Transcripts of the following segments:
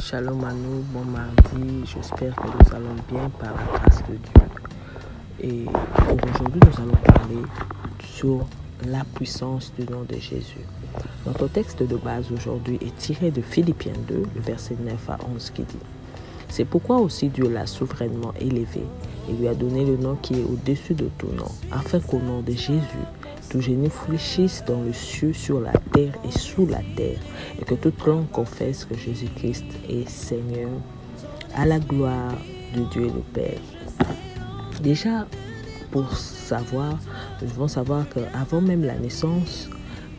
Shalom à nous, bon mardi, j'espère que nous allons bien par la grâce de Dieu. Et pour aujourd'hui, nous allons parler sur la puissance du nom de Jésus. Notre texte de base aujourd'hui est tiré de Philippiens 2, le verset 9 à 11 qui dit « C'est pourquoi aussi Dieu l'a souverainement élevé et lui a donné le nom qui est au-dessus de tout nom, afin qu'au nom de Jésus, tout genou fléchisse dans le ciel, sur la terre et sous la terre, et que toute langue confesse que Jésus-Christ est Seigneur, à la gloire de Dieu le Père. » Déjà, pour savoir, nous devons savoir qu'avant même la naissance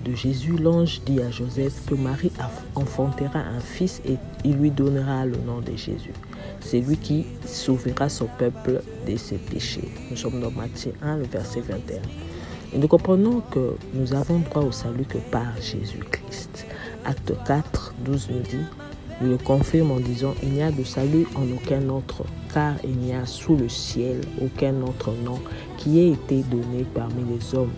de Jésus, l'ange dit à Joseph que Marie enfantera un fils et il lui donnera le nom de Jésus. C'est lui qui sauvera son peuple de ses péchés. Nous sommes dans Matthieu 1, le verset 21. Et nous comprenons que nous avons droit au salut que par Jésus-Christ. Acte 4, 12 nous dit, nous le confirme en disant, il n'y a de salut en aucun autre, car il n'y a sous le ciel aucun autre nom qui ait été donné parmi les hommes,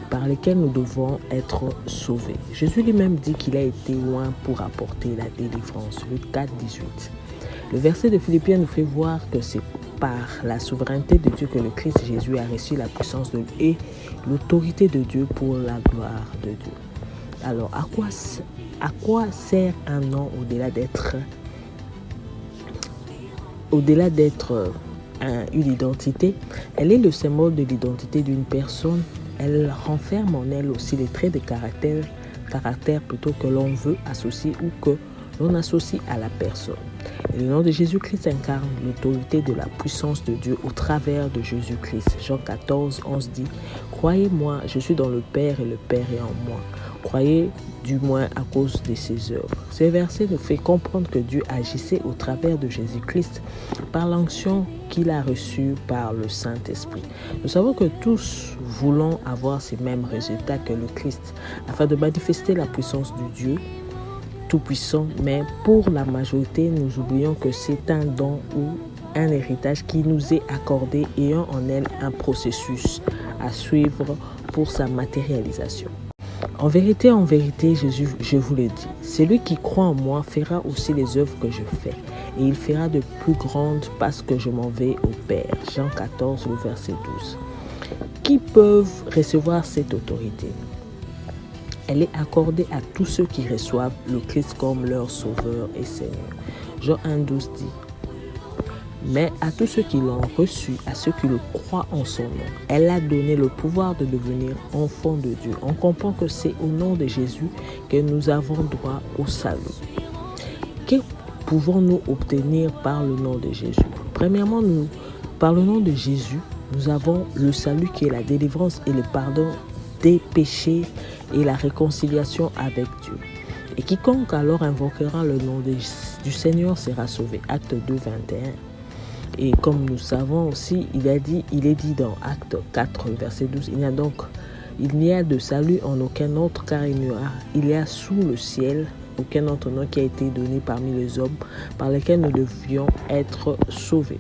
par lesquels nous devons être sauvés. Jésus lui-même dit qu'il a été loin pour apporter la délivrance. Luc 4, 18. Le verset de Philippiens nous fait voir que c'est par la souveraineté de Dieu que le Christ Jésus a reçu la puissance de Dieu et l'autorité de Dieu pour la gloire de Dieu. Alors, à quoi sert un nom au-delà d'être une identité? Elle est le symbole de l'identité d'une personne. Elle renferme en elle aussi les traits de caractère plutôt que l'on veut associer ou que l'on associe à la personne. Et le nom de Jésus-Christ incarne l'autorité de la puissance de Dieu au travers de Jésus-Christ. Jean 14, 11 dit « Croyez-moi, je suis dans le Père et le Père est en moi. Croyez du moins à cause de ses œuvres. » Ce verset nous fait comprendre que Dieu agissait au travers de Jésus-Christ par l'onction qu'il a reçue par le Saint-Esprit. Nous savons que tous voulons avoir ces mêmes résultats que le Christ afin de manifester la puissance du Dieu tout-puissant, mais pour la majorité, nous oublions que c'est un don ou un héritage qui nous est accordé ayant en elle un processus à suivre pour sa matérialisation. En vérité, Jésus, je vous le dis, celui qui croit en moi fera aussi les œuvres que je fais, et il fera de plus grandes parce que je m'en vais au Père. Jean 14, le verset 12. Qui peuvent recevoir cette autorité? Elle est accordée à tous ceux qui reçoivent le Christ comme leur sauveur et Seigneur. Jean 1, 12 dit, mais à tous ceux qui l'ont reçu, à ceux qui le croient en son nom, elle a donné le pouvoir de devenir enfants de Dieu. On comprend que c'est au nom de Jésus que nous avons droit au salut. Que pouvons-nous obtenir par le nom de Jésus? Premièrement, par le nom de Jésus, nous avons le salut qui est la délivrance et le pardon des péchés et la réconciliation avec Dieu. Et quiconque alors invoquera le nom du Seigneur sera sauvé. Acte 2, 21. Et comme nous savons aussi, il est dit dans Acte 4, verset 12, il n'y a de salut en aucun autre, car il y a sous le ciel aucun autre nom qui a été donné parmi les hommes par lesquels nous devions être sauvés.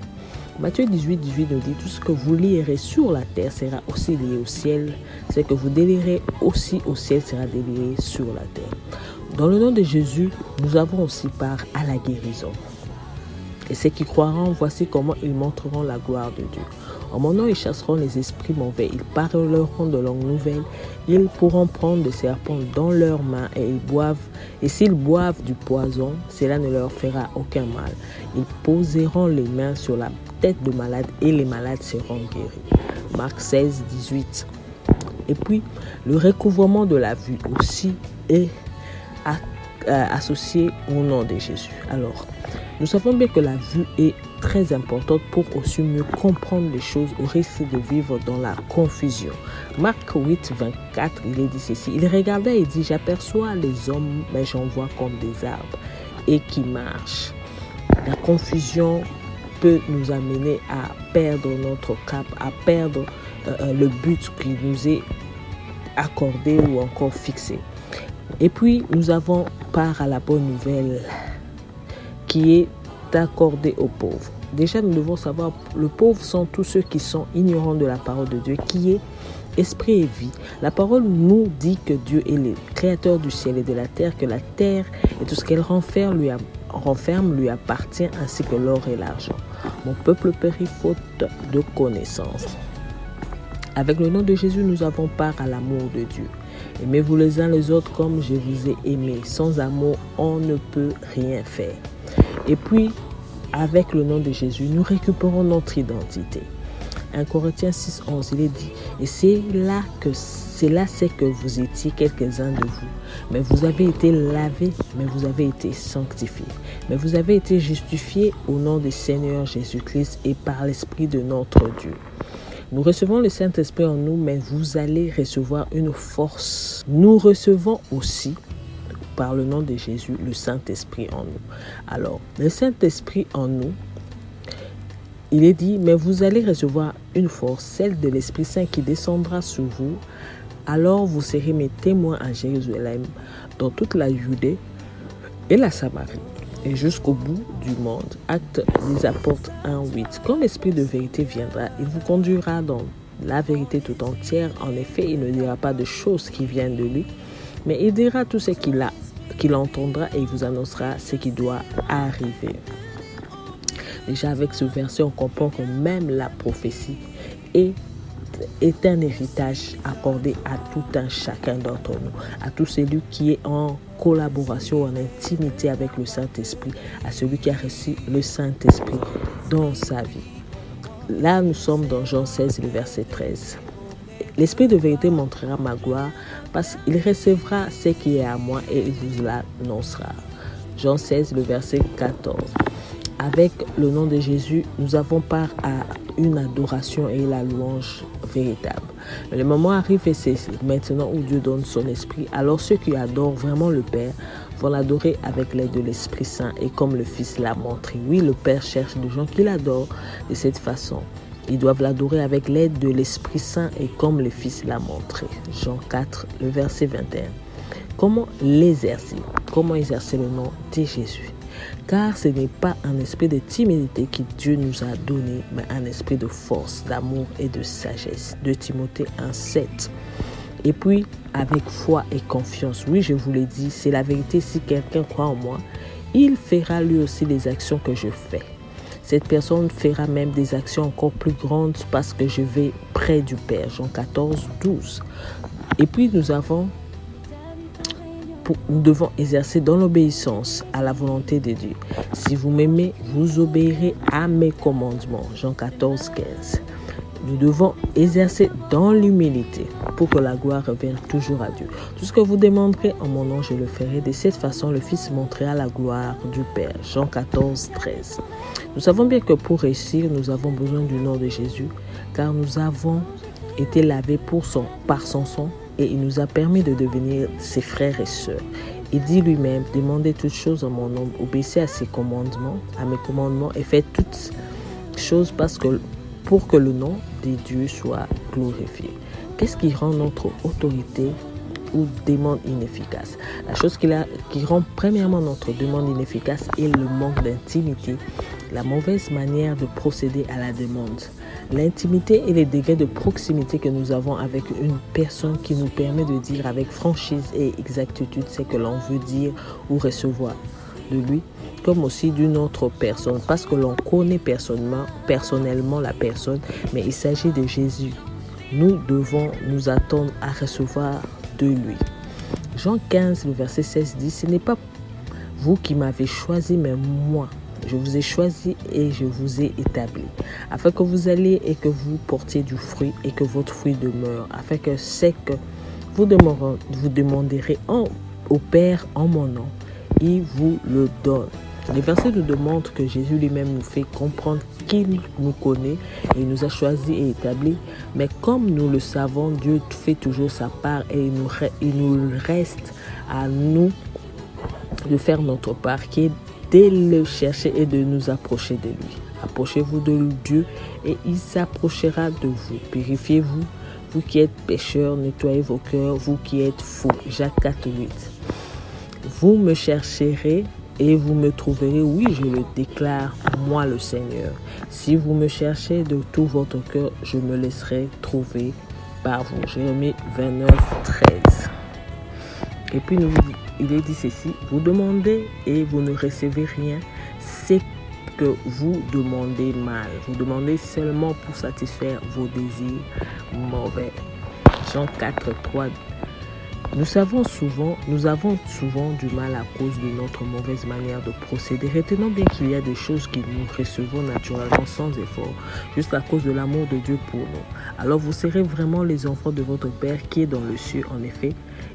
Matthieu 18, 18 nous dit, tout ce que vous lierez sur la terre sera aussi lié au ciel. Ce que vous délierez aussi au ciel sera délié sur la terre. Dans le nom de Jésus, nous avons aussi part à la guérison. Et ceux qui croiront, voici comment ils montreront la gloire de Dieu. En mon nom, ils chasseront les esprits mauvais, ils parleront de langues nouvelles, ils pourront prendre des serpents dans leurs mains et s'ils boivent du poison, cela ne leur fera aucun mal. Ils poseront les mains sur la tête de malades et les malades seront guéris. Marc 16, 18. Et puis, le recouvrement de la vue aussi est associé au nom de Jésus. Alors, nous savons bien que la vue est très importante pour aussi mieux comprendre les choses au risque de vivre dans la confusion. Marc 8, 24, il est dit ceci. Il regardait et dit, j'aperçois les hommes, mais j'en vois comme des arbres et qui marchent. La confusion peut nous amener à perdre notre cap, à perdre le but qui nous est accordé ou encore fixé. Et puis, nous avons part à la bonne nouvelle qui est accordée aux pauvres. Déjà, nous devons savoir, les pauvres sont tous ceux qui sont ignorants de la parole de Dieu, qui est esprit et vie. La parole nous dit que Dieu est le créateur du ciel et de la terre, que la terre et tout ce qu'elle renferme lui renferme lui appartient ainsi que l'or et l'argent. Mon peuple périt faute de connaissance. Avec le nom de Jésus, nous avons part à l'amour de Dieu. Aimez-vous les uns les autres comme je vous ai aimés. Sans amour, on ne peut rien faire. Et puis, avec le nom de Jésus, nous récupérons notre identité. 1 Corinthiens 6, 11, il est dit, et c'est là c'est que vous étiez quelques-uns de vous, mais vous avez été lavés, mais vous avez été sanctifiés, mais vous avez été justifiés au nom du Seigneur Jésus-Christ et par l'Esprit de notre Dieu. Nous recevons le Saint-Esprit en nous, mais vous allez recevoir une force. Nous recevons aussi, par le nom de Jésus, le Saint-Esprit en nous. Alors, le Saint-Esprit en nous, il est dit, mais vous allez recevoir une force, celle de l'Esprit Saint qui descendra sur vous. Alors vous serez mes témoins à Jérusalem, dans toute la Judée et la Samarie, et jusqu'au bout du monde. Actes des Apôtres 1:8. Quand l'Esprit de vérité viendra, il vous conduira dans la vérité tout entière. En effet, il ne dira pas de choses qui viennent de lui, mais il dira tout ce qu'il entendra et il vous annoncera ce qui doit arriver. Déjà avec ce verset, on comprend que même la prophétie est un héritage accordé à tout un chacun d'entre nous, à tout celui qui est en collaboration, en intimité avec le Saint-Esprit, à celui qui a reçu le Saint-Esprit dans sa vie. Là, nous sommes dans Jean 16, le verset 13. L'Esprit de vérité montrera ma gloire parce qu'il recevra ce qui est à moi et il vous l'annoncera. Jean 16, le verset 14. Avec le nom de Jésus, nous avons part à une adoration et la louange véritable. Mais le moment arrive et c'est maintenant où Dieu donne son esprit. Alors ceux qui adorent vraiment le Père vont l'adorer avec l'aide de l'Esprit Saint et comme le Fils l'a montré. Oui, le Père cherche des gens qui l'adorent de cette façon. Ils doivent l'adorer avec l'aide de l'Esprit Saint et comme le Fils l'a montré. Jean 4, le verset 21. Comment l'exercer? Comment exercer le nom de Jésus? Car ce n'est pas un esprit de timidité que Dieu nous a donné, mais un esprit de force, d'amour et de sagesse. 2 Timothée 1:7. Et puis, avec foi et confiance. Oui, je vous l'ai dit, c'est la vérité. Si quelqu'un croit en moi, il fera lui aussi les actions que je fais. Cette personne fera même des actions encore plus grandes parce que je vais près du Père. Jean 14:12. Et puis, nous devons exercer dans l'obéissance à la volonté de Dieu. Si vous m'aimez, vous obéirez à mes commandements. Jean 14:15. Nous devons exercer dans l'humilité pour que la gloire revienne toujours à Dieu. Tout ce que vous demanderez en mon nom, je le ferai. De cette façon, le Fils montrera la gloire du Père. Jean 14:13. Nous savons bien que pour réussir, nous avons besoin du nom de Jésus, car nous avons été lavés par son sang. Et il nous a permis de devenir ses frères et sœurs. Il dit lui-même, demandez toutes choses en mon nom, obéissez à ses commandements, à mes commandements et faites toutes choses pour que le nom de Dieu soit glorifié. Qu'est-ce qui rend notre autorité ou demande inefficace? La chose qui rend premièrement notre demande inefficace est le manque d'intimité, la mauvaise manière de procéder à la demande. L'intimité est le degré de proximité que nous avons avec une personne qui nous permet de dire avec franchise et exactitude ce que l'on veut dire ou recevoir de lui, comme aussi d'une autre personne, parce que l'on connaît personnellement la personne, mais il s'agit de Jésus. Nous devons nous attendre à recevoir de lui. Jean 15, le verset 16 dit, ce n'est pas vous qui m'avez choisi, mais moi. Je vous ai choisi et je vous ai établi, afin que vous alliez et que vous portiez du fruit et que votre fruit demeure, afin que ce que vous demanderez au Père en mon nom, il vous le donne. Les versets nous démontrent que Jésus lui-même nous fait comprendre qu'il nous connaît et nous a choisis et établis. Mais comme nous le savons, Dieu fait toujours sa part et il nous reste à nous de faire notre part, qui est de le chercher et de nous approcher de lui. Approchez-vous de Dieu et il s'approchera de vous. Purifiez-vous, vous qui êtes pécheurs, nettoyez vos cœurs, vous qui êtes fous. Jacques 4:8. Vous me chercherez et vous me trouverez, oui, je le déclare, moi le Seigneur. Si vous me cherchez de tout votre cœur, je me laisserai trouver par vous. Jérémie 29:13. Et puis il est dit ceci, vous demandez et vous ne recevez rien, c'est que vous demandez mal. Vous demandez seulement pour satisfaire vos désirs mauvais. Jean 4, 3. Nous avons souvent du mal à cause de notre mauvaise manière de procéder. Retenons bien qu'il y a des choses que nous recevons naturellement sans effort, juste à cause de l'amour de Dieu pour nous. Alors vous serez vraiment les enfants de votre Père qui est dans le ciel. En effet,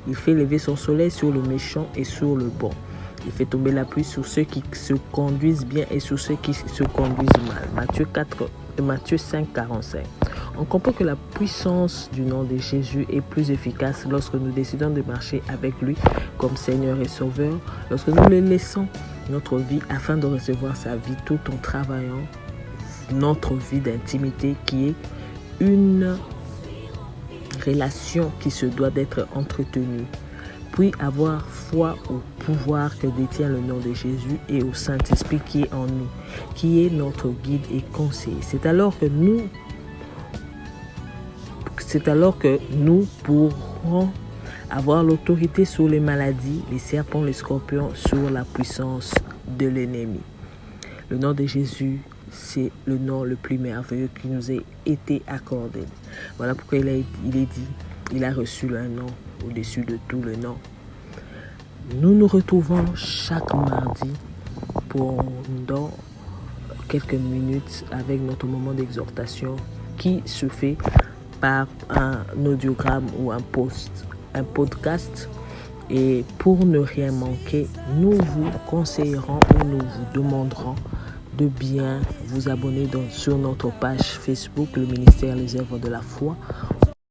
il fait lever son soleil sur le méchant et sur le bon. Il fait tomber la pluie sur ceux qui se conduisent bien et sur ceux qui se conduisent mal. Matthieu 5, 45. On comprend que la puissance du nom de Jésus est plus efficace lorsque nous décidons de marcher avec lui comme Seigneur et Sauveur, lorsque nous le laissons notre vie afin de recevoir sa vie tout en travaillant notre vie d'intimité qui est une relation qui se doit d'être entretenue. Puis avoir foi au pouvoir que détient le nom de Jésus et au Saint-Esprit qui est en nous, qui est notre guide et conseiller. C'est alors que nous pourrons avoir l'autorité sur les maladies, les serpents, les scorpions, sur la puissance de l'ennemi. Le nom de Jésus, c'est le nom le plus merveilleux qui nous a été accordé. Voilà pourquoi il est dit, il a reçu un nom au-dessus de tout le nom. Nous nous retrouvons chaque mardi pendant quelques minutes avec notre moment d'exhortation qui se fait par un audiogramme ou un podcast. Et pour ne rien manquer, nous vous conseillerons ou nous vous demanderons de bien vous abonner sur notre page Facebook, le ministère Les Œuvres de la Foi,